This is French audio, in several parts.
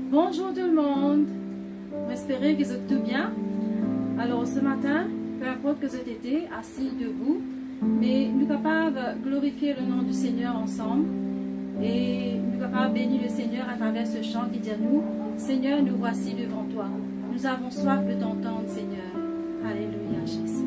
Bonjour tout le monde, j'espère que vous êtes tout bien. Alors ce matin, peu importe que vous êtes été assis, debout, mais nous sommes capables de glorifier le nom du Seigneur ensemble et nous sommes capables de bénir le Seigneur à travers ce chant qui dit à nous, Seigneur, nous voici devant toi. Nous avons soif de t'entendre, Seigneur. Alléluia, Jésus.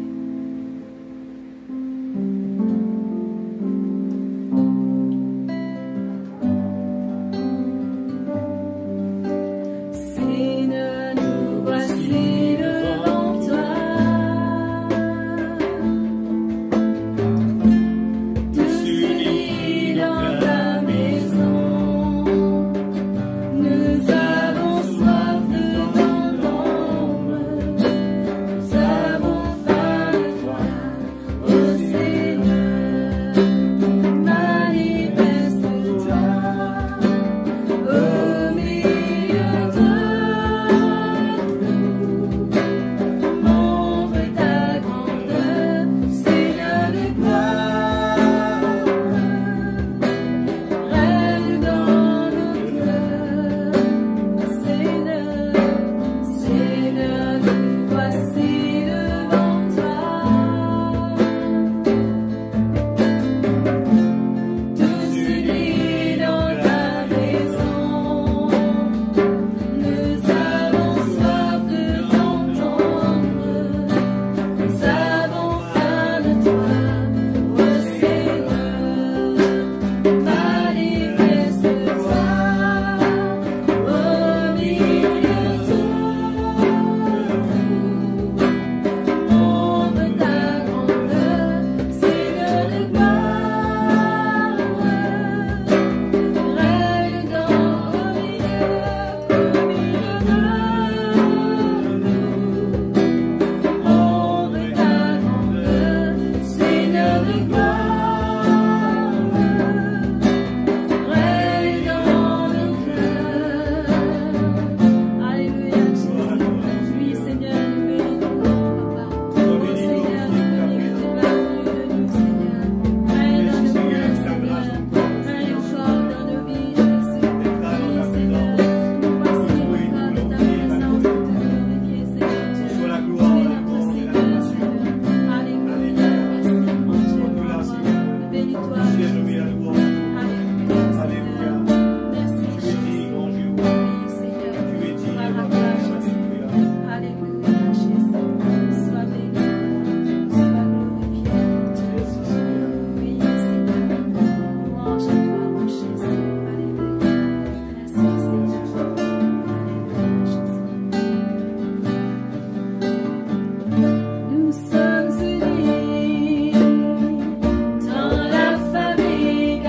Dans la famille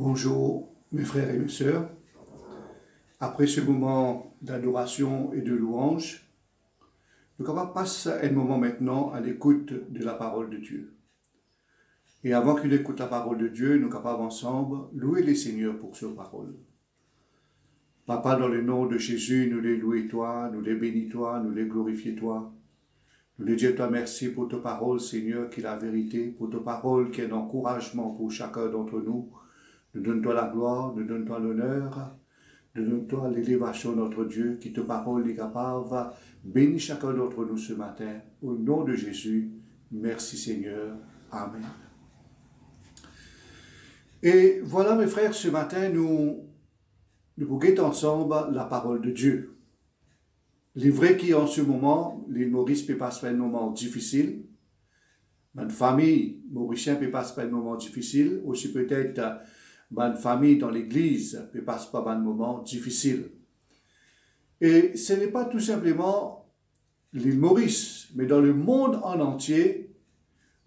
Bonjour mes frères et mes sœurs. Après ce moment d'adoration et de louange, nous allons passer un moment maintenant à l'écoute de la parole de Dieu. Et avant qu'il écoute la parole de Dieu, nous capables ensemble louer les Seigneurs pour cette parole. Papa, dans le nom de Jésus, nous les louons toi, nous les bénis toi, nous les glorifions toi. Nous les disons toi merci pour ta parole, Seigneur, qui est la vérité, pour ta parole qui est un encouragement pour chacun d'entre nous. Nous donne-toi la gloire, nous donne-toi l'honneur, nous donne-toi l'élévation de notre Dieu, qui te parole est capable. Bénis chacun d'entre nous ce matin. Au nom de Jésus, merci Seigneur. Amen. Et voilà mes frères, ce matin, nous guettons ensemble la parole de Dieu. Il est vrai qu'en ce moment, l'île Maurice peut passer un moment difficile. Notre famille mauricienne peut passer un moment difficile, aussi peut-être bonne famille dans l'église peut passer par un moment difficile. Et ce n'est pas tout simplement l'île Maurice, mais dans le monde en entier,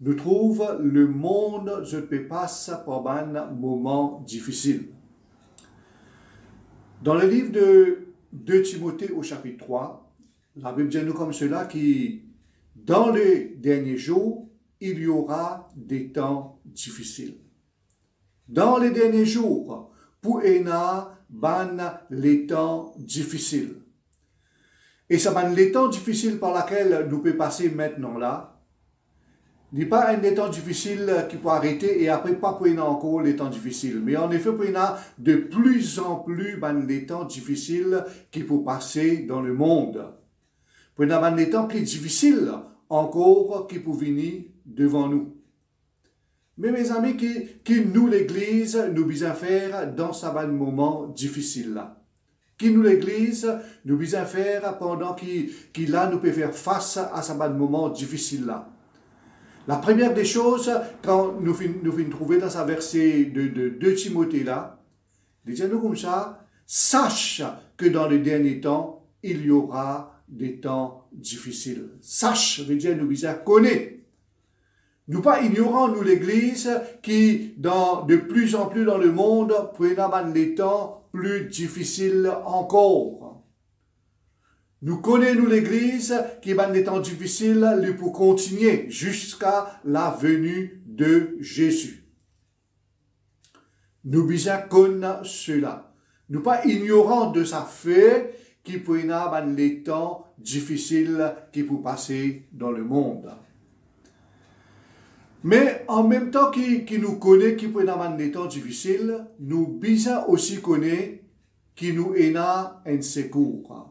nous trouvons le monde je peux passer par un moment difficile. Dans le livre de 2 Timothée au chapitre 3, la Bible dit nous comme cela qui, dans les derniers jours, il y aura des temps difficiles. Dans les derniers jours, pour Ena, ban les temps difficiles. Et ça ban les temps difficiles par lesquels nous pouvons passer maintenant là, n'est pas un des temps difficiles qui peut arrêter et après pas pour encore les temps difficiles. Mais en effet, pour de plus en plus les temps difficiles qui peuvent passer dans le monde. Pour des temps plus difficiles encore qui peuvent venir devant nous. Mais mes amis, qui nous l'Église nous besoin faire dans ce moment difficile là. Qui nous l'Église nous besoin faire pendant qu'il là nous peut faire face à ce moment difficile là. La première des choses, quand nous venons trouver dans ce verset de 2 Timothée là, il dit nous comme ça, sache que dans les derniers temps, il y aura des temps difficiles. Sache, veut dire nous besoin connaître. Nous pas ignorant, nous l'Église, qui de plus en plus dans le monde, prennent des temps plus difficiles encore. Nous connaissons, nous l'Église, qui a des temps difficiles pour continuer jusqu'à la venue de Jésus. Nous besoin connaître cela. Nous pas ignorant de sa fait qui prennent les temps difficiles qui peuvent passer dans le monde. Mais en même temps qui nous connaît, qui prennent des temps difficiles, nous besoin aussi connaître qui nous est un secours.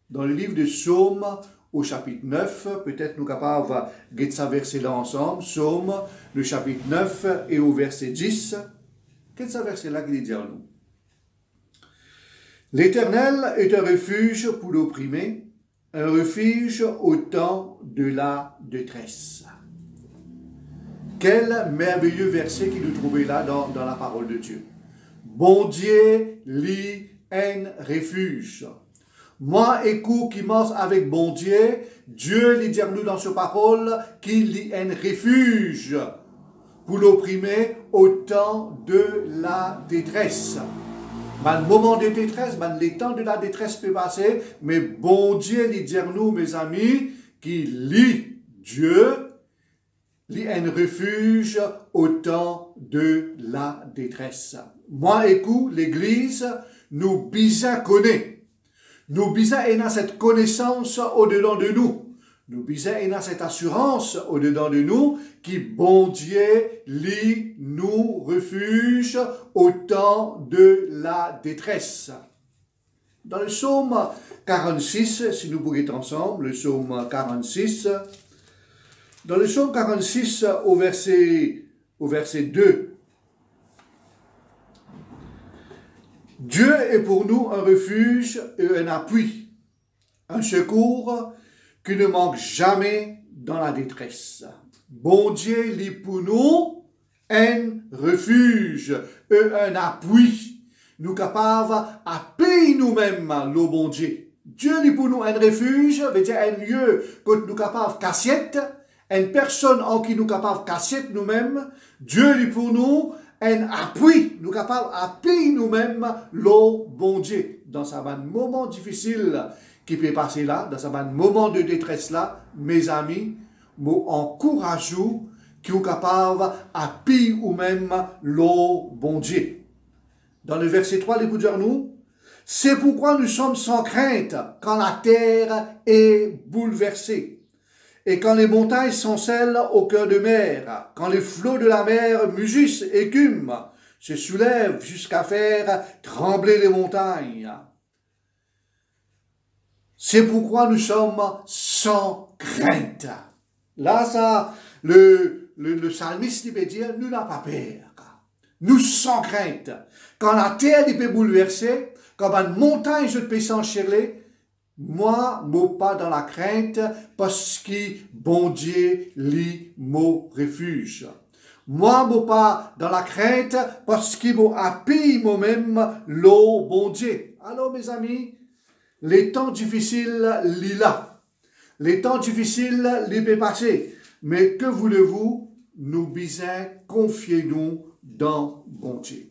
Dans le livre de Psaume, au chapitre 9, peut-être nous capables de lire ce verset-là ensemble, Psaume, le chapitre 9 et au verset 10. Quel est ce verset-là qui dit à nous? L'Éternel est un refuge pour l'opprimé, un refuge au temps de la détresse. Quel merveilleux verset qui nous trouvons là dans la parole de Dieu. Bon Dieu, lit un refuge. Moi, écoute, qui mange avec bon Dieu, Dieu lui dit nous dans sa parole qu'il lit un refuge pour l'opprimer au temps de la détresse. Le moment de détresse, les temps de la détresse peut passer, mais bon Dieu lui dit nous, mes amis, qu'il lit Dieu, lit un refuge au temps de la détresse. Moi, écoute, l'Église, nous besoin connaît. Nous besoin ayant cette connaissance au-dedans de nous. Nous besoin ayant cette assurance au-dedans de nous qui, bon Dieu, lit nous refuge au temps de la détresse. Dans le psaume 46, si nous pourrions être ensemble, le psaume 46, dans le psaume 46 au verset 2, Dieu est pour nous un refuge et un appui, un secours qui ne manque jamais dans la détresse. Bon Dieu lit pour nous un refuge et un appui. Nous capables à payer nous-mêmes le bon Dieu. Dieu lit pour nous un refuge, veut dire un lieu que nous capables cassette, une personne en qui nous capables cassette nous-mêmes. Dieu lit pour nous un appui, nous capables d'appuyer nous-mêmes le bon Dieu. Dans un moment difficile qui peut passer là, dans un moment de détresse là, mes amis, nous encourageons qui sont capables d'appuyer nous-mêmes le bon Dieu. Dans le verset 3, l'écoute nous, c'est pourquoi nous sommes sans crainte quand la terre est bouleversée. Et quand les montagnes s'encellent au cœur de mer, quand les flots de la mer mugissent, écument, se soulèvent jusqu'à faire trembler les montagnes. C'est pourquoi nous sommes sans crainte. Là, ça, le psalmiste il peut dire, nous n'avons pas peur. Nous sans crainte. Quand la terre peut bouleverser, quand une montagne je peux s'enchirler, moi, pas dans la crainte, parce que bon Dieu lit mon refuge. Moi, je pas dans la crainte parce qu'il m'a appris moi-même l'eau, bon Dieu. Alors, mes amis, les temps difficiles, l'il là. Les temps difficiles, l'il peut passer. Mais que voulez-vous? Nous bisons, confiez-nous dans bon Dieu.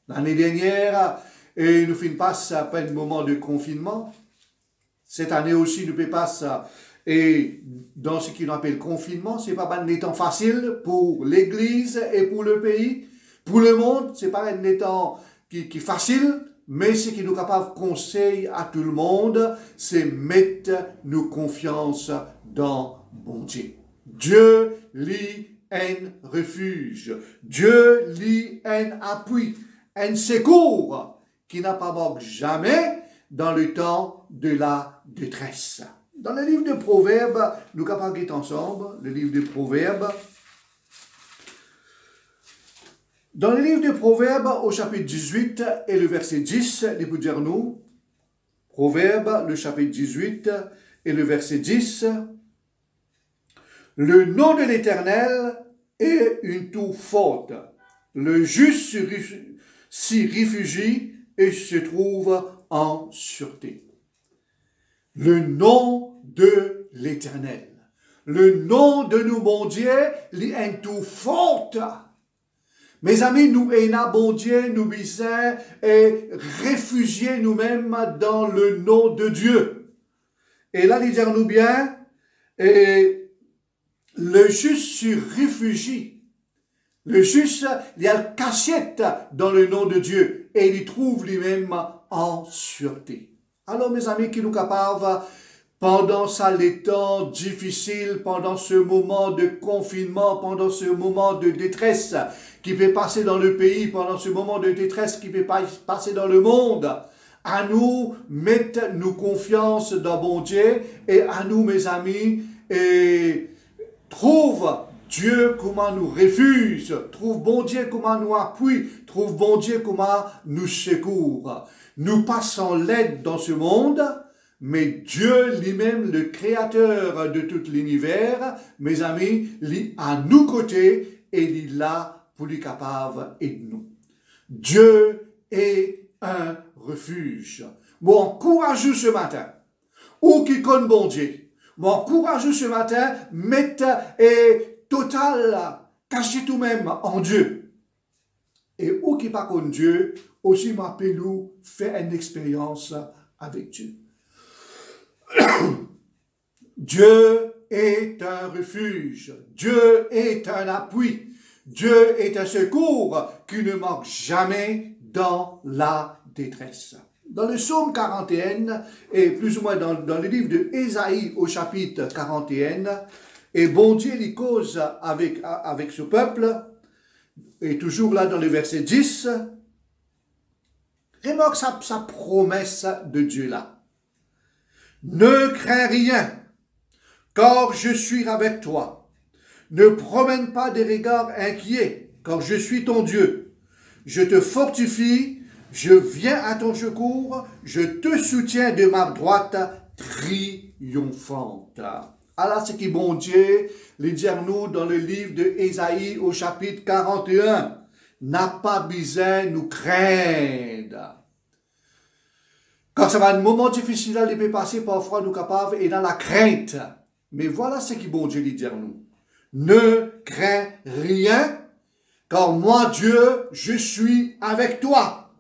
L'année dernière, et nous finissons pas après le moment de confinement. Cette année aussi, nous ne pas ça. Et dans ce qu'on appelle confinement, ce n'est pas un temps facile pour l'Église et pour le pays. Pour le monde, ce n'est pas un temps qui est facile, mais ce qui nous capable conseil à tout le monde, c'est mettre nos confiance dans bon Dieu. Dieu lit un refuge. Dieu lit un appui, un secours qui n'a pas manqué jamais dans le temps de la détresse. Dans le livre de Proverbes, nous capables d'être ensemble, le livre de Proverbes. Dans le livre de Proverbes, au chapitre 18 et le verset 10, il peut dire nous, Proverbes, le chapitre 18 et le verset 10, le nom de l'Éternel est une tour forte. Le juste s'y réfugie et se trouve en sûreté. Le nom de l'Éternel. Le nom de nous, bon Dieu, est une tour forte. Mes amis, nous, bon Dieu, nous bisons et réfugier nous-mêmes dans le nom de Dieu. Et là, disons-nous bien, et le juste se réfugie. Le juste, il y a une cachette dans le nom de Dieu et il y trouve lui-même en sûreté. Alors, mes amis, qui nous capables, pendant ça, les temps difficiles, pendant ce moment de confinement, pendant ce moment de détresse qui peut passer dans le pays, pendant ce moment de détresse qui peut passer dans le monde, à nous, mettre nos confiance dans bon Dieu et à nous, mes amis, et trouve Dieu comment nous refuse, trouve bon Dieu comment nous appuie, trouve bon Dieu comment nous secourt. Nous passons l'aide dans ce monde, mais Dieu lui-même, le créateur de tout l'univers, mes amis, est à nos côtés et il est là pour lui capable et nous. Dieu est un refuge. Mon courageux ce matin, ou qui connaît bon Dieu, mon courageux ce matin, mette et total, cachez tout même en Dieu. Et ou qui pas connaît Dieu, aussi m'appelle-nous, faire une expérience avec Dieu. Dieu est un refuge, Dieu est un appui, Dieu est un secours qui ne manque jamais dans la détresse. Dans le psaume 41, et plus ou moins dans le livre de Ésaïe au chapitre 41, et bon Dieu il cause avec ce peuple, et toujours là dans le verset 10, remarque sa promesse de Dieu là. Ne crains rien, car je suis avec toi. Ne promène pas des regards inquiets, car je suis ton Dieu. Je te fortifie, je viens à ton secours, je te soutiens de ma droite triomphante. Alors, ce qui bon Dieu, les dire-nous dans le livre de Ésaïe au chapitre 41, n'a pas besoin de nous craindre. Quand ça va un moment difficile, il peut passer parfois nous capables et dans la crainte. Mais voilà ce qui bon Dieu dit dire nous. Ne crains rien, car moi Dieu, je suis avec toi.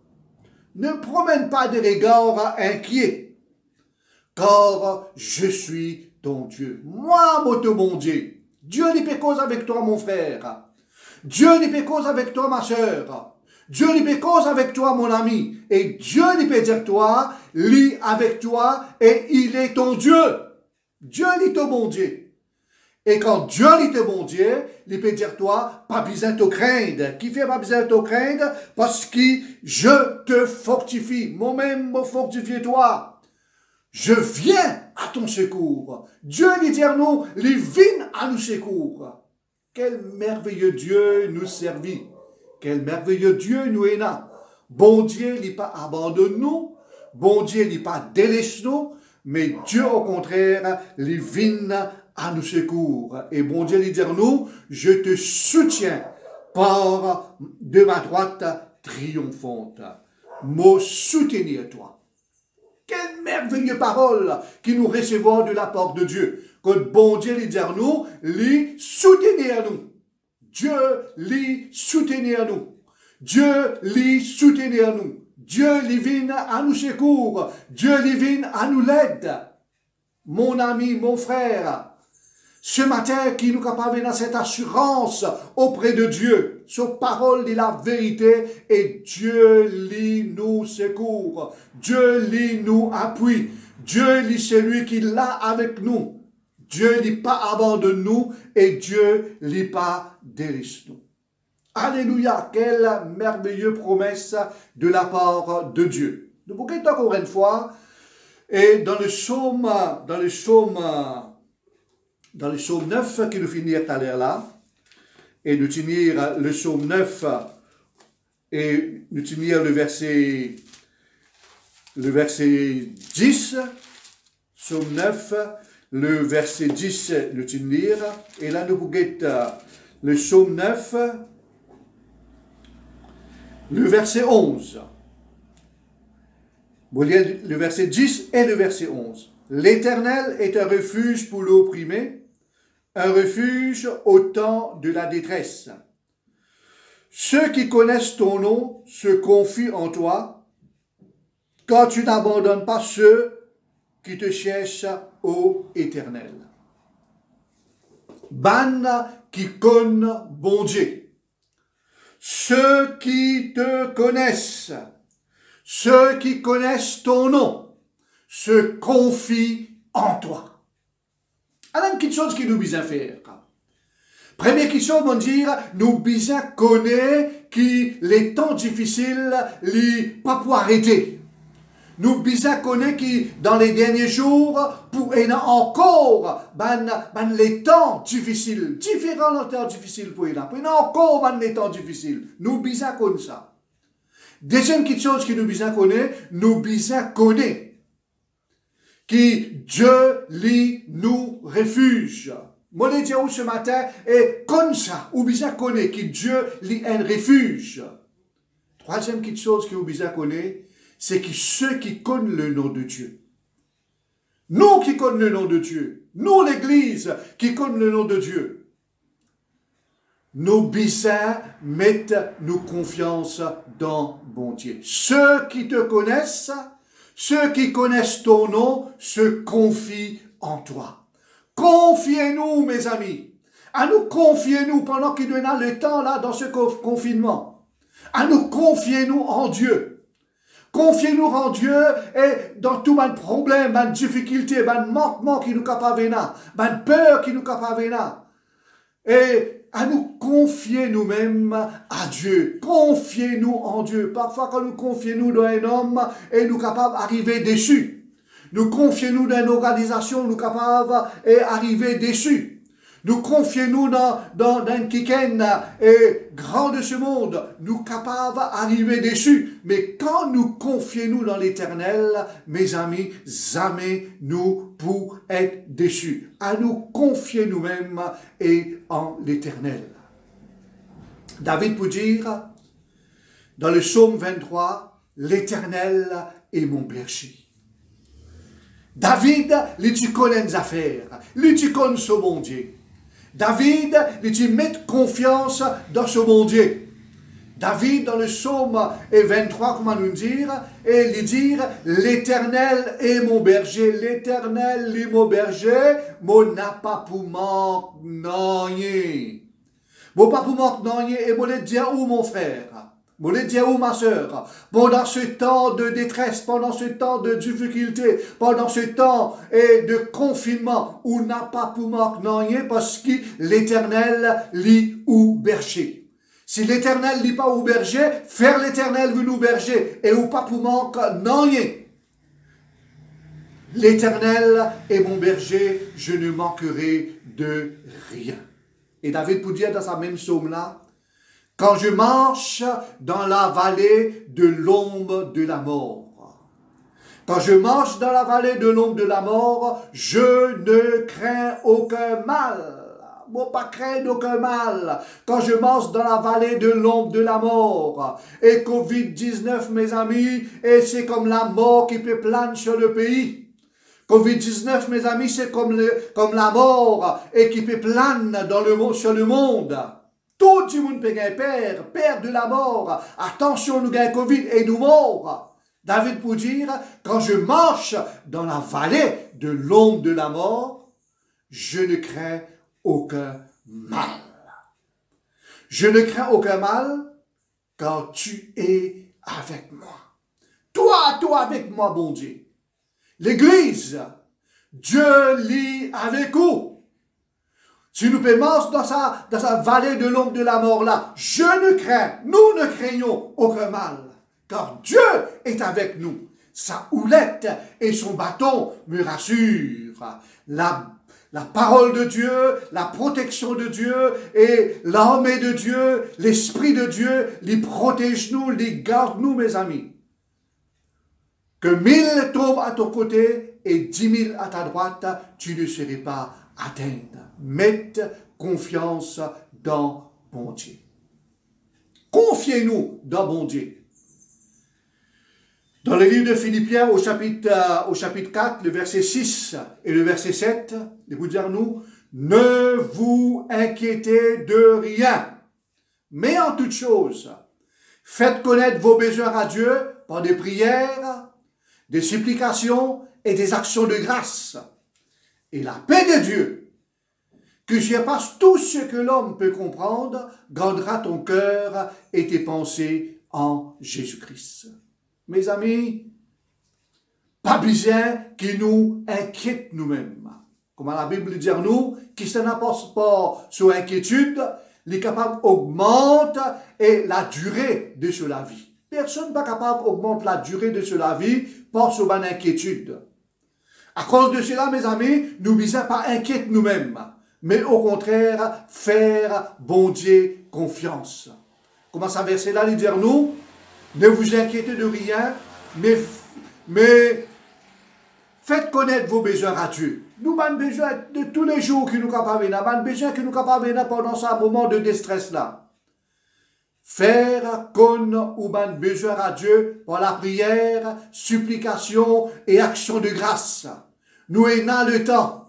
Ne promène pas de regards inquiets, car je suis ton Dieu. Moi, mon bon Dieu. Dieu n'est pas cause avec toi, mon frère. Dieu n'est pas cause avec toi, ma soeur. Dieu n'est pas cause avec toi, mon ami. Et Dieu n'est pas dire toi, lit avec toi, et il est ton Dieu. Dieu est ton bon Dieu. Et quand Dieu est ton bon Dieu, il peut dire toi, pas besoin de te craindre. Qui fait pas besoin de te craindre? Parce que je te fortifie. Moi-même, me fortifie toi. Je viens à ton secours. Dieu lui dit nous, il vient à nous secours. Quel merveilleux Dieu nous servit. Quel merveilleux Dieu nous est là. Bon Dieu n'est pas abandonne nous. Bon Dieu n'est pas délaisse nous. Mais Dieu au contraire, il vient à nous secours. Et bon Dieu lui dit nous, je te soutiens part de ma droite triomphante. Me soutenir toi. Quelle merveilleuse parole qui nous recevons de la part de Dieu. Que bon Dieu lui dit à nous, lui soutenir nous. Dieu lui soutenir nous. Dieu lui soutenir nous. Dieu lui vient à nous secours. Dieu lui vient à nous l'aide. Mon ami, mon frère, ce matin, qui nous capable dans cette assurance auprès de Dieu, sa parole dit la vérité et Dieu lui nous secours. Dieu lui nous appuie. Dieu lui celui qui l'a avec nous. Dieu lui pas abandonne nous et Dieu lui pas délaisse nous. Alléluia, quelle merveilleuse promesse de la part de Dieu. Nous pouvons encore une fois, et dans le psaume 9 qui nous finit tout à l'heure là, et nous tenir le psaume 9 et nous tenir le verset 10, psaume 9, le verset 10, nous tenir, et là nous pouvons le psaume 9, le verset 11. Le verset 10 et le verset 11. L'Éternel est un refuge pour l'opprimé, un refuge au temps de la détresse. Ceux qui connaissent ton nom se confient en toi, quand tu n'abandonnes pas ceux qui te cherchent, ô Éternel. Ban qui connaissent bon Dieu. Ceux qui te connaissent, ceux qui connaissent ton nom, se confient en toi. Alors, une petite chose qui nous besoin faire. Première question, on dire, nous besoin connaître que les temps difficiles, les pas pour arrêter. Nous besoin connaître que dans les derniers jours, pour y encore, les temps difficiles, différents temps difficiles pour y encore, les temps difficiles. Nous besoin connaître ça. Deuxième petite chose que nous besoin connaître, nous besoin connaître que Dieu lui nous refuge. Moi, je dis ce matin, et comme ça, ou bien connaître que Dieu lui un refuge. Troisième petite chose que vous besoin connaître, c'est que ceux qui connaissent le nom de Dieu, nous qui connaissons le nom de Dieu, nous l'Église qui connaissons le nom de Dieu, nous besoin mettre nos confiance dans bon Dieu. Ceux qui te connaissent, ceux qui connaissent ton nom, se confient en toi. Confiez-nous, mes amis. À nous confiez-nous pendant qu'il y a le temps là dans ce confinement. À nous confiez-nous en Dieu. Confiez-nous en Dieu et dans tout les problèmes, les difficultés, les manquements qui nous capable les peurs qui nous capable et à nous confier nous-mêmes à Dieu. Confiez-nous en Dieu. Parfois, quand nous confions dans un homme, et nous capables d'arriver déçus. Nous confions-nous dans une organisation, nous capables d'arriver déçus. Nous confions-nous dans un kiken et grand de ce monde, nous capables d'arriver déçus. Mais quand nous confions-nous dans l'Éternel, mes amis, jamais nous pour être déçus. À nous confier nous-mêmes et en l'Éternel. David peut dire, dans le psaume 23, l'Éternel est mon berger. David, tu connais les affaires, tu connais ce bon Dieu. David, tu mets confiance dans ce bon Dieu. David, dans le psaume 23, comment nous dire, et lui dire, l'Éternel est mon berger, l'Éternel est mon berger, mon n'a pas pour manquer. Mon pas pour manquer, et mon le dire où mon frère? Mon le dire où ma soeur? Pendant ce temps de détresse, pendant ce temps de difficulté, pendant ce temps de confinement, où n'a pas pour manquer, parce que l'Éternel lit ou berger. Si l'Éternel lit pas au berger, faire l'Éternel veut nous berger, et ou pas pour manquer. L'Éternel est mon berger, je ne manquerai de rien. Et David peut dire dans sa même psaume-là, quand je marche dans la vallée de l'ombre de la mort. Quand je marche dans la vallée de l'ombre de la mort, je ne crains aucun mal. moi pas craindre aucun mal quand je marche dans la vallée de l'ombre de la mort. Et Covid-19, mes amis, et c'est comme la mort qui peut planer sur le pays. Covid-19, mes amis, c'est comme la mort et qui peut planer sur le monde. Tout le monde peut gagner peur de la mort. Attention, nous gagnons Covid et nous morts. David pour dire, quand je marche dans la vallée de l'ombre de la mort, je ne crains aucun mal. Je ne crains aucun mal quand tu es avec moi. Toi avec moi, bon Dieu. L'Église, Dieu lit avec nous. Si nous marcher dans sa vallée de l'ombre de la mort là, nous ne craignons aucun mal. Car Dieu est avec nous. Sa houlette et son bâton me rassurent. La parole de Dieu, la protection de Dieu et l'armée de Dieu, l'Esprit de Dieu, les protège nous, les garde nous, mes amis. Que 1000 tombent à ton côté et 10 000 à ta droite, tu ne seras pas atteint. Mette confiance dans bon Dieu. Confiez-nous dans bon Dieu. Dans le livre de Philippiens, au chapitre 4, le verset 6 et le verset 7, il vous dit nous, ne vous inquiétez de rien, mais en toute chose, faites connaître vos besoins à Dieu par des prières, des supplications et des actions de grâce. Et la paix de Dieu, que surpasse tout ce que l'homme peut comprendre, gardera ton cœur et tes pensées en Jésus-Christ. Mes amis, pas besoin qui nous inquiète nous-mêmes. Comme la Bible dit nous, qui se n'apporte pas sur inquiétude, les capables augmentent et la durée de la vie. Personne n'est pas capable d'augmenter la durée de la vie par son inquiétude. À cause de cela, mes amis, nous ne sommes pas inquiets nous-mêmes, mais au contraire, faire bon Dieu confiance. Comment ça verset là, il dit nous, ne vous inquiétez de rien, mais faites connaître vos besoins à Dieu. Nous avons besoin de tous les jours que nous capables, nous avons besoin que nous capables pendant ce moment de déstress là. Faire connaître ou avons besoin à Dieu par la prière, supplication et action de grâce. Nous avons le temps.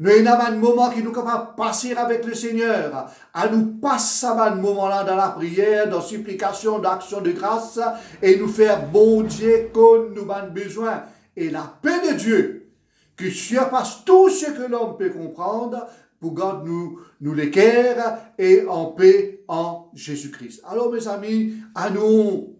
Nous avons un moment qui nous capable de passer avec le Seigneur, à nous passer un moment-là dans la prière, dans la supplication, dans l'action de grâce, et nous faire bon Dieu comme nous avons besoin. Et la paix de Dieu, qui surpasse tout ce que l'homme peut comprendre, pour garder nous les cœurs et en paix en Jésus-Christ. Alors mes amis, à nous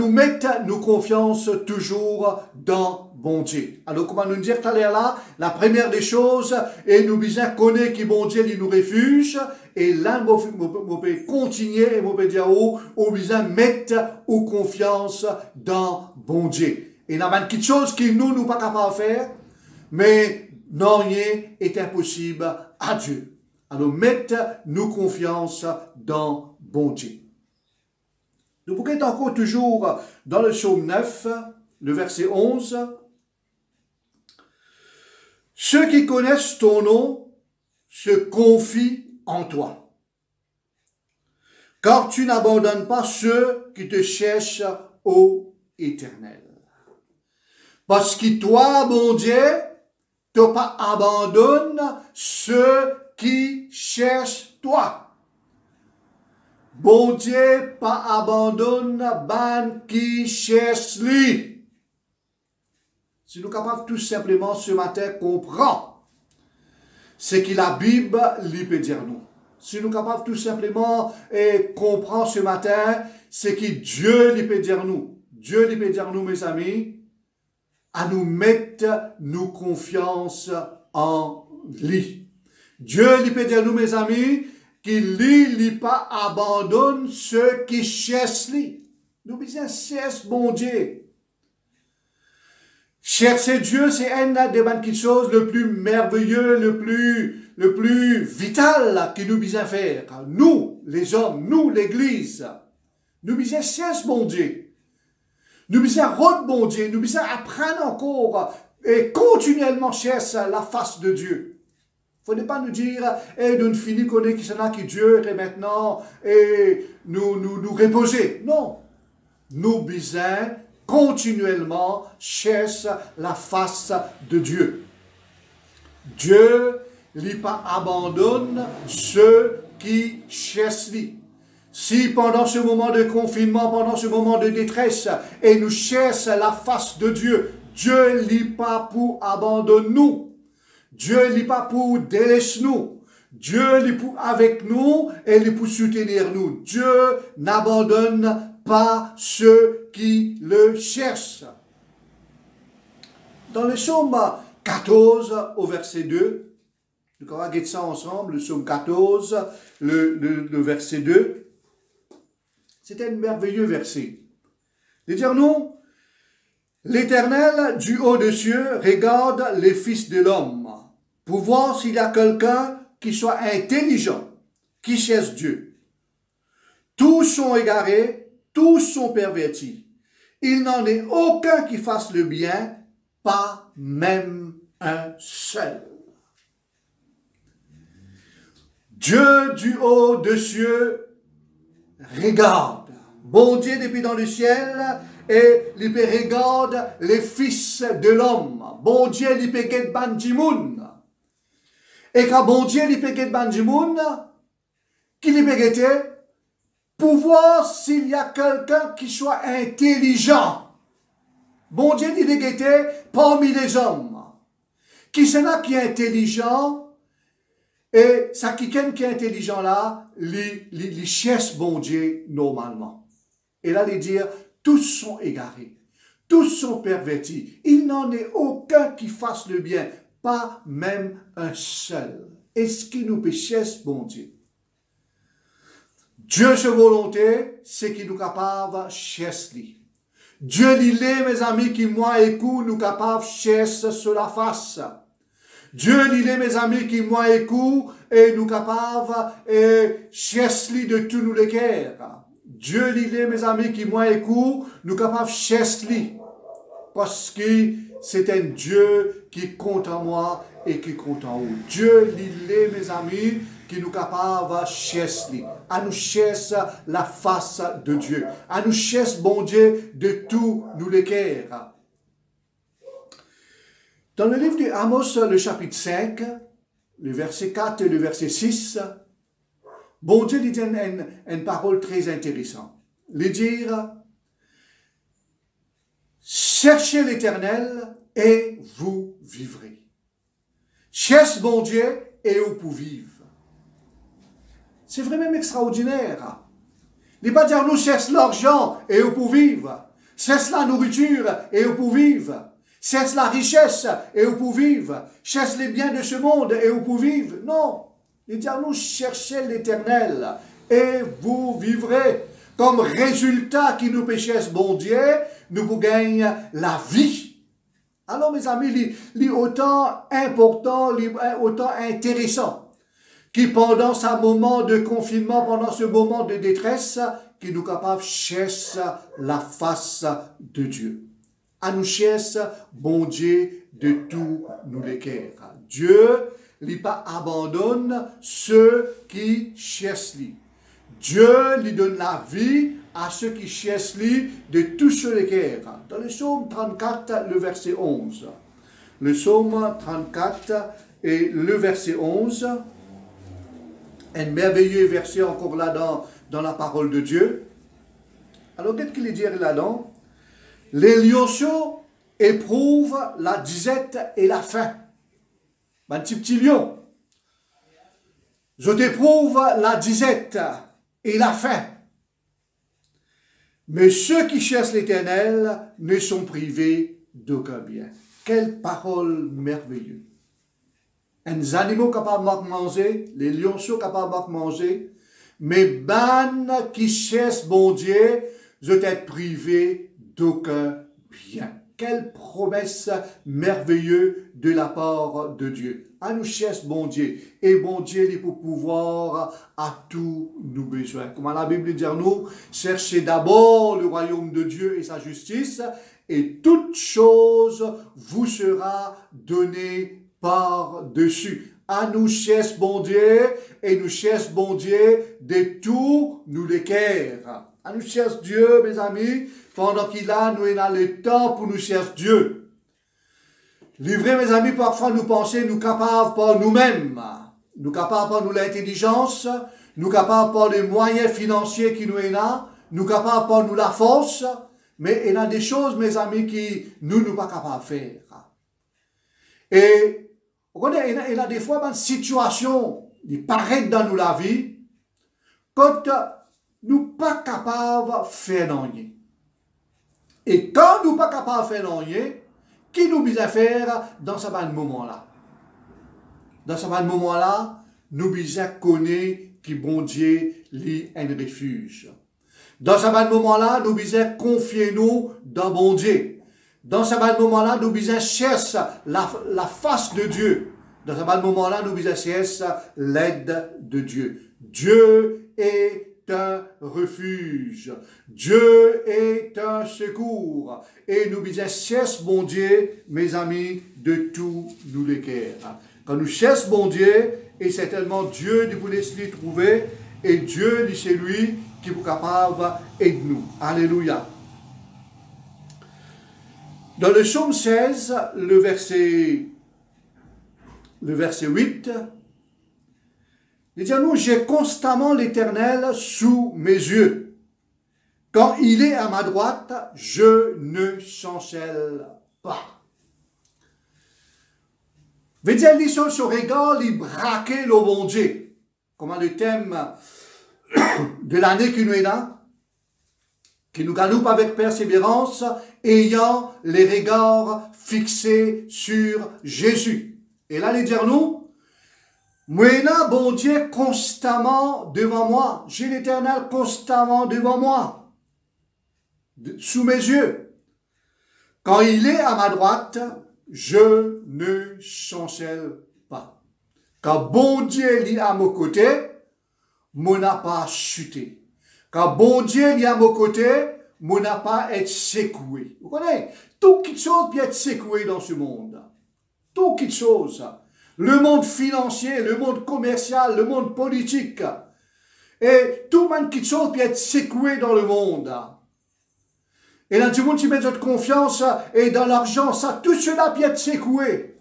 mettre nos confiances toujours dans bon Dieu. Alors, comment nous dire tout à l'heure là, la première des choses, et nous besoin connaître qui bon Dieu, il nous refuge, et là, nous pouvons continuer, et nous pouvons dire, nous besoin mettre nos confiance dans bon Dieu. Et il y a une petite chose que nous, nous pas capables de faire, mais non, rien est impossible à Dieu. Alors, mettre nos confiance dans bon Dieu. Nous pouvons être encore toujours dans le psaume 9, le verset 11. Ceux qui connaissent ton nom se confient en toi, car tu n'abandonnes pas ceux qui te cherchent, ô Éternel. Parce que toi, mon Dieu, tu n'as pas abandonné ceux qui cherchent toi. Bon Dieu, pas abandonne ban qui cherche lui. Si nous sommes capables tout simplement ce matin comprendre ce que la Bible lui peut dire nous. Si nous sommes capables tout simplement comprendre ce matin ce que Dieu lui peut dire nous. Dieu lui peut dire nous, mes amis, à nous mettre nos confiance en lui. Dieu lui peut dire nous, mes amis, qu'il lui pas abandonne ceux qui cherchent lui. Nous besoin chercher bon Dieu. Chercher Dieu, c'est une des choses le plus merveilleux, le plus vital que nous besoin faire. Nous, les hommes, nous, l'Église, nous besoin chercher bon Dieu. Nous besoin rendre bon Dieu. Nous besoin apprendre encore et continuellement chercher la face de Dieu. Il ne faut pas nous dire, et nous finissons connaître qui s'en a qui Dieu et maintenant, et nous reposer. Non. Nous besoin continuellement chercher la face de Dieu. Dieu ne pas abandonne ceux qui cherchent lui. Si pendant ce moment de confinement, pendant ce moment de détresse, et nous cherchons la face de Dieu, Dieu n'est pas pour abandonner nous. Dieu n'est pas pour délaisser nous. Dieu est pour avec nous et il est pour soutenir nous. Dieu n'abandonne pas ceux qui le cherchent. Dans le psaume 14 au verset 2, nous allons regarder ça ensemble, le psaume 14, le verset 2, c'est un merveilleux verset. Il dit nous, l'Éternel du haut des cieux regarde les fils de l'homme pour voir s'il y a quelqu'un qui soit intelligent, qui cherche Dieu. Tous sont égarés, tous sont pervertis. Il n'en est aucun qui fasse le bien, pas même un seul. Dieu du haut des cieux regarde. Bon Dieu depuis dans le ciel, et il regarde les fils de l'homme. Bon Dieu, il peut get bandimoun. Et quand bon Dieu, il peut get bandimoun, qu'il peut getter pour voir s'il y a quelqu'un qui soit intelligent. Bon Dieu, il peut getter parmi les hommes. Qui c'est là qui est intelligent? Et ça qui est intelligent là, il cherche bon Dieu normalement. Et là, il dit, tous sont égarés, tous sont pervertis. Il n'en est aucun qui fasse le bien, pas même un seul. Est-ce qu'il nous cherche bon Dieu? Dieu, sa volonté, c'est qu'il nous capable de chercher. Dieu, il est, mes amis, qui moi écoute, nous capable de chercher sur la face. Dieu, il est, mes amis, qui moi écoute, et nous capable de chercher de tous nous les cœurs. Dieu, il est, mes amis, qui moi écoute, nous capable de chercher. Parce que c'est un Dieu qui compte en moi et qui compte en vous. Dieu, il est, mes amis, qui nous capable de chercher. À nous chercher la face de Dieu. À nous chercher, bon Dieu, de tous nous les cœurs. Dans le livre d'Amos, le chapitre 5, le verset 4 et le verset 6, bon Dieu dit une parole très intéressante. Il dit, cherchez l'Éternel et vous vivrez. Cherchez bon Dieu et vous pouvez vivre. C'est vraiment extraordinaire. Il ne pas dire nous cherchons l'argent et vous pouvez vivre. Cherchez la nourriture et vous pouvez vivre. Cherche la richesse et vous pouvez vivre. Cherche les biens de ce monde et vous pouvez vivre. Non. Il dit à nous, cherchez l'Éternel et vous vivrez. Comme résultat qui nous péchesse bon Dieu, nous vous gagnons la vie. Alors mes amis, il est autant important, autant intéressant, qui pendant ce moment de confinement, pendant ce moment de détresse, qui nous capable de chercher la face de Dieu. À nous chercher, bon Dieu, de tous nous les cœurs. Dieu, il pas abandonne ceux qui cherchent lui. Dieu lui donne la vie à ceux qui cherchent lui de tous ceux les cœurs. Dans le psaume 34, le verset 11. Le psaume 34 et le verset 11. Un merveilleux verset encore là-dedans dans la parole de Dieu. Alors qu'est-ce qu'il dit là-dedans? Les lionceaux éprouvent la disette et la faim. Un petit lion. Je t'éprouve la disette et la faim. Mais ceux qui cherchent l'Éternel ne sont privés d'aucun bien. Quelle parole merveilleuse. Les animaux capables de manger, les lionceaux capables de manger, mais ban qui cherchent bon Dieu, je t'être privé d'aucun bien. Quelle promesse merveilleuse de la part de Dieu. À nous chercher bon Dieu. Et bon Dieu est pour pouvoir à tous nos besoins. Comme la Bible dit nous, cherchez d'abord le royaume de Dieu et sa justice, et toute chose vous sera donnée par-dessus. à nous chercher bon Dieu, et nous chercher bon Dieu de tout nous les cœurs. À nous chercher Dieu, mes amis, pendant qu'il a, nous avons le temps pour nous chercher Dieu. Livrez, mes amis, parfois nous pensons, nous capables par nous-mêmes, nous capables par nous l'intelligence, nous capables par les moyens financiers qui nous sont là, nous capables par nous la force, mais il y a des choses, mes amis, qui nous ne sommes pas capables de faire. Et il y a des fois une situation qui paraît dans nous la vie, quand nous ne sommes pas capables de faire rien. Et quand nous ne sommes pas capables de faire rien, qui nous besoin faire dans ce moment-là? Dans ce moment-là, nous besoin connaître que bon Dieu lit un refuge. Dans ce moment-là, nous besoin confier nous dans bon Dieu. Dans ce moment-là, nous besoin chercher la face de Dieu. Dans ce moment-là, nous besoin chercher l'aide de Dieu. Dieu est un refuge. Dieu est un secours. Et nous besoin chercher bon Dieu, mes amis, de tous nous les cœurs. Quand nous cherchons bon Dieu, et certainement Dieu nous laisse les trouver, et Dieu dit c'est lui qui est capable d'aider nous. Alléluia. Dans le psaume 16, le verset 8, il dit à nous, j'ai constamment l'Éternel sous mes yeux. Quand il est à ma droite, je ne chancelle pas. Veut dire, il sur ce regard, il braquait le bon Dieu. Comment le thème de l'année qui nous est là, qui nous galope avec persévérance, ayant les regards fixés sur Jésus. Et là, il dit à nous, moi, bon Dieu, constamment devant moi. J'ai l'Éternel constamment devant moi, sous mes yeux. Quand il est à ma droite, je ne chancelle pas. Quand bon Dieu est à mon côté, moi n'a pas chuté. Quand bon Dieu est à mon côté, moi n'a pas été secoué. Vous connaissez? Toute chose peut être secouée dans ce monde. Toute chose. Le monde financier, le monde commercial, le monde politique. Et tout le monde qui chose peut être secoué dans le monde. Et là, tout le monde qui met notre confiance et dans l'argent, ça, tout cela peut être secoué.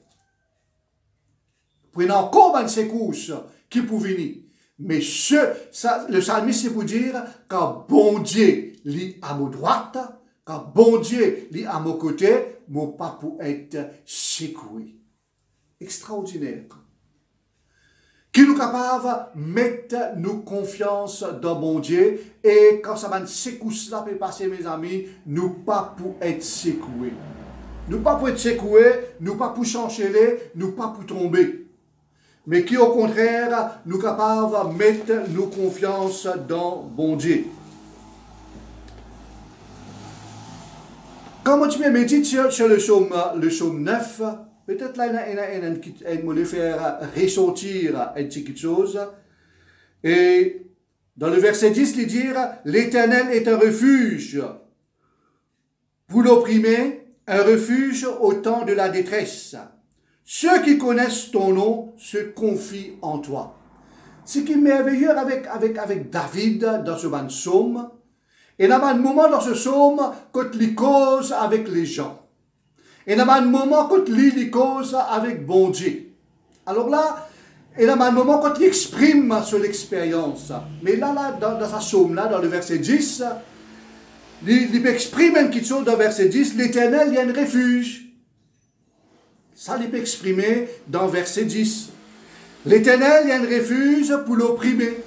Prenez encore une secousse qui peut venir. Mais le psalmiste, c'est pour dire, quand bon Dieu lit à ma droite, quand bon Dieu lit à mon côté, mon pas pour être secoué. Extraordinaire. Qui nous capable de mettre nos confiance dans bon Dieu et quand ça va une secousse là peut passer, mes amis, nous pas pour être secoués. Nous pas pour être secoués, nous pas pour chanceler, nous pas pour tomber. Mais qui au contraire, nous capables de mettre nos confiance dans bon Dieu. Quand tu me médites sur le psaume 9, peut-être là, il me le faire ressortir une petite chose. Et dans le verset 10, il dit « L'Éternel est un refuge pour l'opprimé, un refuge au temps de la détresse. Ceux qui connaissent ton nom se confient en toi. » Ce qui est merveilleux avec David dans ce psaume, il y a un moment dans ce psaume quand il cause avec les gens. Il y a un moment quand il cause avec bon Dieu. Alors là, il y a un moment quand il exprime sur l'expérience. Mais là dans sa psaume, là, dans le verset 10, il exprime une petite chose dans le verset 10, l'Éternel, il y a un refuge. Ça, il peut exprimer dans le verset 10. L'Éternel, il y a un refuge pour l'opprimé.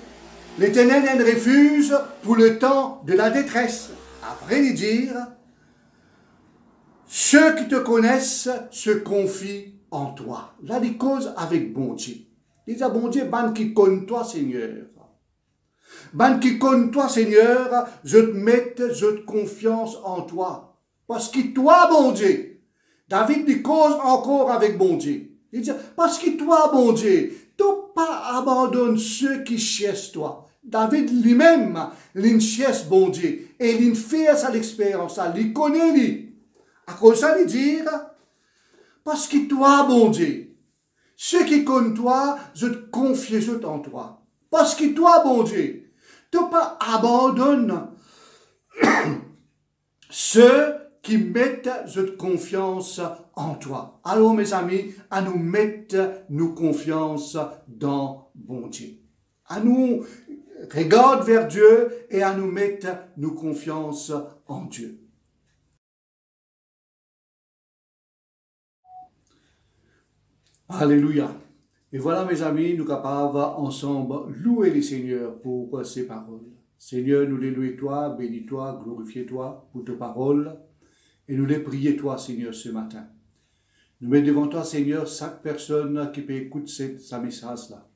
L'Éternel, il y a un refuge pour le temps de la détresse. Après, il dit, ceux qui te connaissent se confient en toi. Là, il cause avec bon Dieu. Il dit à bon Dieu, ban qui connaît toi, Seigneur. Ban qui connaît toi, Seigneur, je te mets, je te confiance en toi. Parce que toi, bon Dieu, David, il cause encore avec bon Dieu. Il dit, parce que toi, bon Dieu, tu pas abandonnes ceux qui cherchent toi. David lui-même, il cherche bon Dieu. Et il fait ça l'expérience, il connaît lui. À cause de ça, il dit, parce que toi, bon Dieu, Ceux qui connaissent toi, je te confie en toi. Parce que toi, bon Dieu, tu n'as pas abandonné ceux qui mettent cette confiance en toi. Alors, mes amis, à nous mettre nos confiance dans bon Dieu. À nous regarder vers Dieu et à nous mettre nos confiance en Dieu. Alléluia. Et voilà, mes amis, nous capables ensemble louer le Seigneur pour ses paroles. Seigneur, nous les louons toi, bénis-toi, glorifie-toi pour tes paroles. Et nous les prions toi, Seigneur, ce matin. Nous mettons devant toi, Seigneur, chaque personne qui peut écouter ce message-là.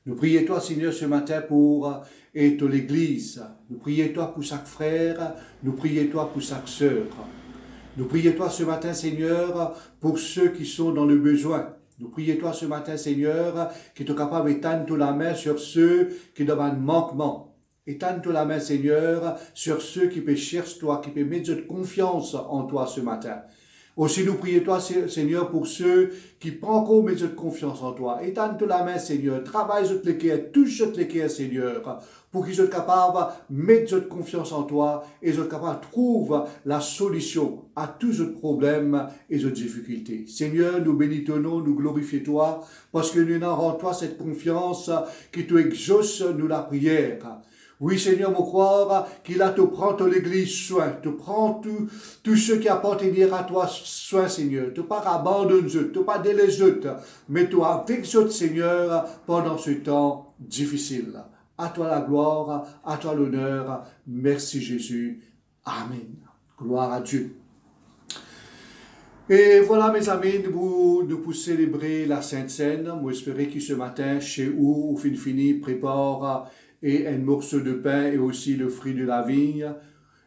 Nous prions toi, Seigneur, ce matin pour l'Église. Nous prions toi pour chaque frère. Nous prions toi pour chaque sœur. Nous prions toi ce matin, Seigneur, pour ceux qui sont dans le besoin. Nous prions toi ce matin, Seigneur, qui est capable d'étendre la main sur ceux qui demandent manquement. Étends la main, Seigneur, sur ceux qui peuvent chercher toi, qui peuvent mettre de confiance en toi ce matin. Aussi, nous prions toi, Seigneur, pour ceux qui prennent encore mettre de confiance en toi. Étends la main, Seigneur. Travaille sur les cœurs, touche sur les cœurs, Seigneur, pour qu'ils soient capables de mettre de confiance en toi et soient capables de trouver la solution à tous les problèmes et les difficultés. Seigneur, nous bénissons, nous glorifions toi, parce que nous avons en toi cette confiance qui te exauce nous la prière. Oui, Seigneur, me croire qu'il a te prendre l'Église soin, te prend tout ce qui appartient à toi soin, Seigneur. Te pas abandonne te pas délaisse mais toi avec eux, Seigneur, pendant ce temps difficile. À toi la gloire, à toi l'honneur. Merci Jésus. Amen. Gloire à Dieu. Et voilà, mes amis, nous pour célébrer la Sainte Seine. Moi, j'espère que ce matin, chez vous, au fini, prépare et un morceau de pain et aussi le fruit de la vigne,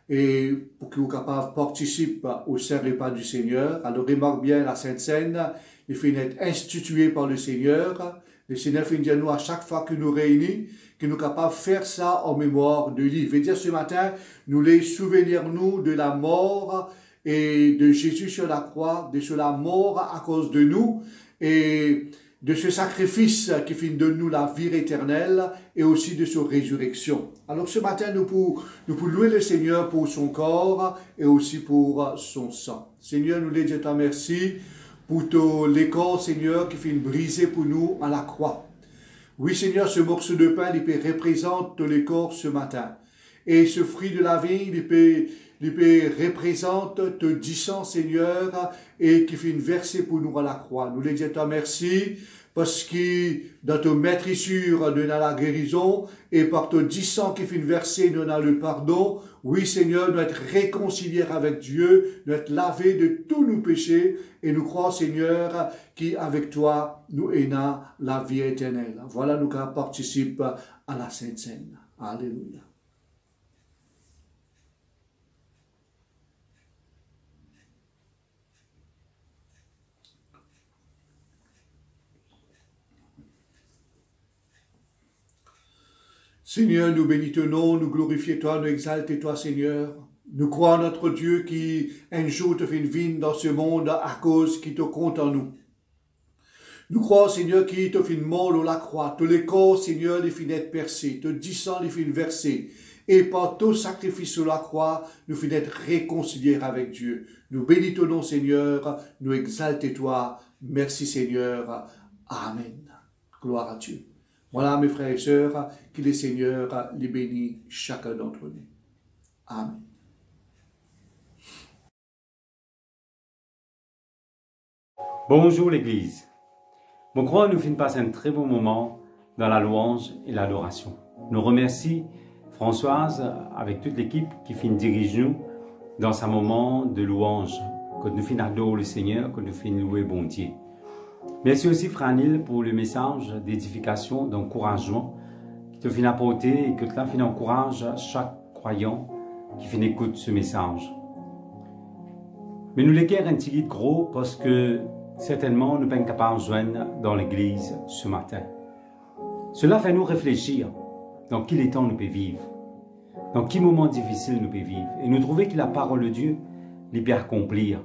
et pour que vous capables participer au saint repas du Seigneur. Alors remarque bien la Sainte Seine, il faut être institué par le Seigneur. Le Seigneur fait dire nous à chaque fois que nous réunissons, que nous sommes capables de faire ça en mémoire de lui. Il veut dire ce matin, nous les souvenir nous de la mort et de Jésus sur la croix, de la mort à cause de nous, et de ce sacrifice qui fait de nous la vie éternelle et aussi de sa résurrection. Alors ce matin, nous pouvons louer le Seigneur pour son corps et aussi pour son sang. Seigneur, nous les disons merci pour tous les corps, Seigneur, qui fait briser pour nous à la croix. Oui, Seigneur, ce morceau de pain, il peut représenter tous les corps ce matin. Et ce fruit de la vigne, il peut représenter te 10 ans, Seigneur, et qui fait une versée pour nous à la croix. Nous les disons merci, parce que dans ton maîtrissure, nous avons la guérison, et par ton 10 ans qui fait une versée, nous avons le pardon. Oui, Seigneur, nous être réconciliés avec Dieu, nous être lavés de tous nos péchés, et nous croyons, Seigneur, qu'avec toi, nous ayons la vie éternelle. Voilà, nous participons à la Sainte Seine. Alléluia. Seigneur, nous bénissons, nous glorifions toi, nous exaltons toi, Seigneur. Nous croyons notre Dieu qui un jour te fait une vie dans ce monde à cause qui te compte en nous. Nous croyons, Seigneur, qui te fait une mort à la croix. Tous les corps, Seigneur, les fins d'être percés. Te 10 ans, les fins versés. Et par ton sacrifice sur la croix, nous finissons d'être réconciliés avec Dieu. Nous bénissons, Seigneur, nous exaltons toi. Merci, Seigneur. Amen. Gloire à Dieu. Voilà, mes frères et sœurs, que le Seigneur les bénisse chacun d'entre nous. Amen. Bonjour l'Église. Je crois que nous finissons passer un très bon moment dans la louange et l'adoration. Nous remercions Françoise avec toute l'équipe qui dirige nous dans ce moment de louange, que nous finissons adorer le Seigneur, que nous finissons louer bon Dieu. Merci aussi Franil pour le message d'édification, d'encouragement qui te finit apporter et que tu finit encourage chaque croyant qui finit écoute ce message. Mais nous les guerres un petit guide gros parce que certainement nous ne sommes pas capables de joindre dans l'église ce matin. Cela fait nous réfléchir dans quel temps nous pouvons vivre, dans quel moment difficile nous pouvons vivre et nous trouver que la parole de Dieu les peut accomplir.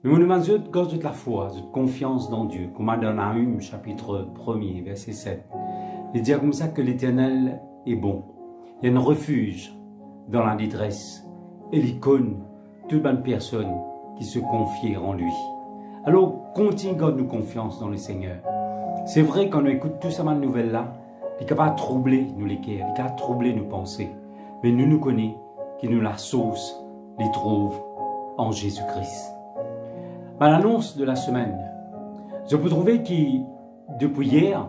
Nous nous demandons de la foi, de confiance dans Dieu, comme dans Nahum, chapitre 1er, verset 7. Il dit comme ça que l'Éternel est bon. Il y a un refuge dans la détresse. Et l'icône, toute bonne personne qui se confie en lui. Alors, continue de nous confiance dans le Seigneur. C'est vrai qu'on écoute tout ça, nouvelle-là, il est capable de troubler nous les cœurs, il est capable de troubler nos pensées. Mais nous connaissons qui nous la sauce, les trouve en Jésus-Christ. À l'annonce de la semaine, je peux trouver que depuis hier,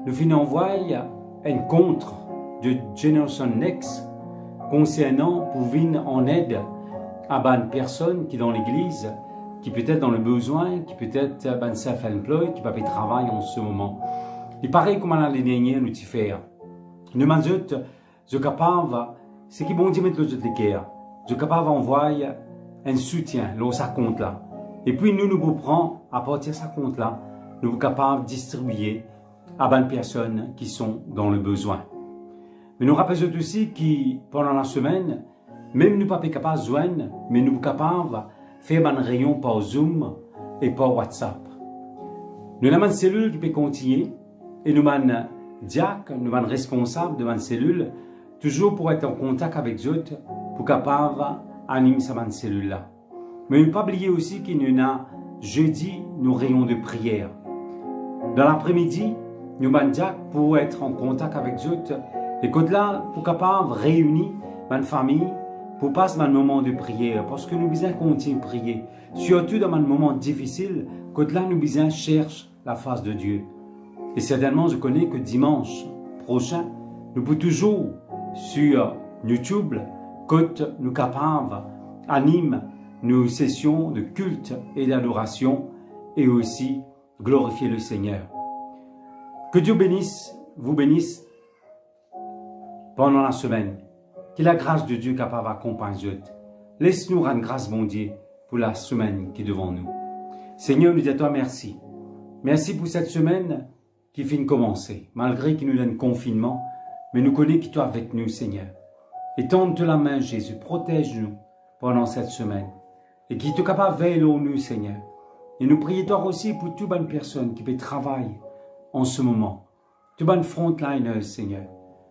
nous finissons envoyer un contre de Generation Next concernant pour venir en aide à une personne qui est dans l'église, qui peut être dans le besoin, qui peut être self-employed, qui peut pas travailler en ce moment. Il paraît comme l'année dernière nous faire. Nous sommes capables, c'est qui bon Dieu mettre le de guerre, nous sommes capables d'envoyer un soutien dans sa compte là. Et puis nous prenons à partir de sa compte là, nous sommes capables de distribuer à des personnes qui sont dans le besoin. Mais nous rappelons aussi que pendant la semaine, même nous ne sommes pas capables de joindre, mais nous sommes capables de faire un rayon par Zoom et par WhatsApp. Nous avons une cellule qui peut continuer et nous avons un diacre, nous avons un responsable de une cellule, toujours pour être en contact avec eux, pour capable d'animer cette cellule-là. Mais ne pas oublier aussi qu'il y a jeudi nos rayons de prière. Dans l'après-midi, nous avons un diacre pour être en contact avec eux. Et quand là, pour capable réunir ma famille, pour passer un moment de prière, parce que nous besoin continuer de prier. Surtout dans un moment difficile, quand là, nous besoin chercher la face de Dieu. Et certainement, je connais que dimanche prochain, nous pouvons toujours sur YouTube, quand nous capables anime nos sessions de culte et d'adoration, et aussi glorifier le Seigneur. Que Dieu vous bénisse pendant la semaine. Que la grâce de Dieu capable d'accompagner. Laisse-nous rendre grâce, mon Dieu, pour la semaine qui est devant nous. Seigneur, nous disons à toi merci. Merci pour cette semaine qui vient de commencer. Malgré qu'il nous donne confinement, mais nous connaissons que tu es avec nous, Seigneur. Et tends-toi la main, Jésus. Protège-nous pendant cette semaine. Et qui est capable de veiller en nous, Seigneur. Et nous prions toi aussi pour toute bonne personne qui peut travailler en ce moment. Toute bonne frontliners, Seigneur.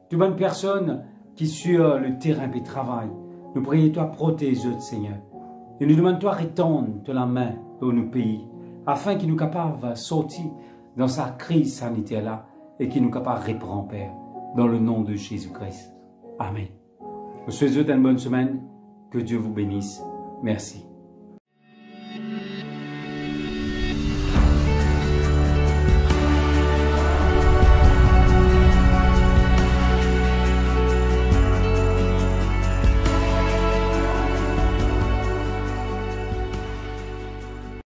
Toute bonne personne qui sur le terrain peut travailler. Nous prions toi protège, Seigneur. Et nous demandons toi étendre la main dans nos pays, afin qu'il nous capable de sortir dans sa crise sanitaire là, et qu'il nous capable de reprendre, Père, dans le nom de Jésus-Christ. Amen. Je vous souhaite une bonne semaine. Que Dieu vous bénisse. Merci.